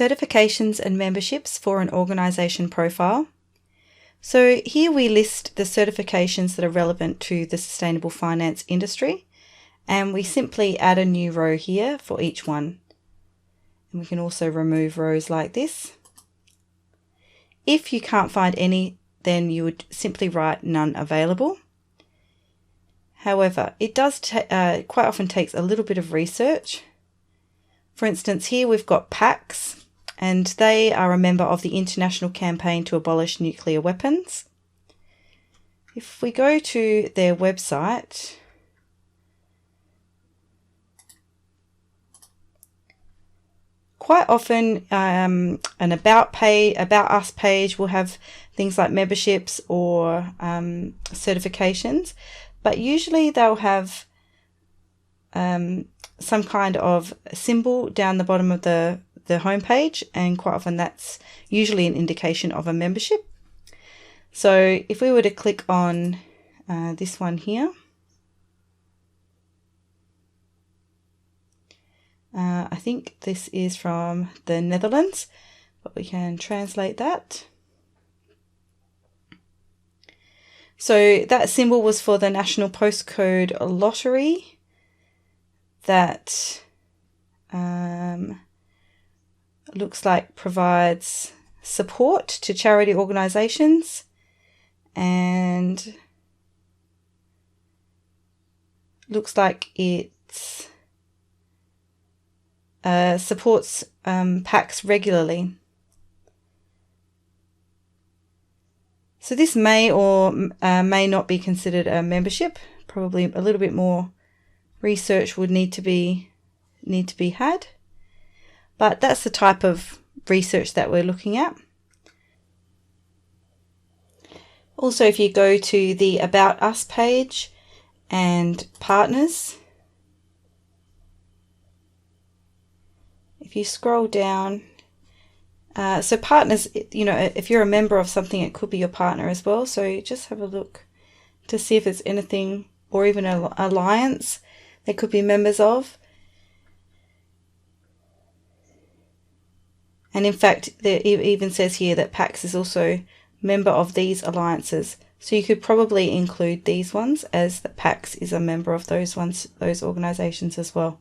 certifications and memberships for an organisation profile. So here we list the certifications that are relevant to the sustainable finance industry, and we simply add a new row here for each one. And we can also remove rows like this. If you can't find any, then you would simply write none available. However, it does quite often takes a little bit of research. For instance, here we've got PAX, and they are a member of the International Campaign to Abolish Nuclear Weapons. If we go to their website, quite often an about us page will have things like memberships or certifications, but usually they'll have some kind of symbol down the bottom of the homepage, and quite often that's usually an indication of a membership. So if we were to click on this one here, I think this is from the Netherlands, but we can translate that. So that symbol was for the National Postcode Lottery that looks like provides support to charity organisations and looks like it supports PACs regularly. So this may or may not be considered a membership. Probably a little bit more research would need to be had. But that's the type of research that we're looking at. Also, if you go to the About Us page and Partners, if you scroll down, so partners, you know, if you're a member of something, it could be your partner as well. So just have a look to see if there's anything, or even an alliance they could be members of. And in fact, it even says here that PAX is also member of these alliances. So you could probably include these ones, as the PAX is a member of those organisations as well.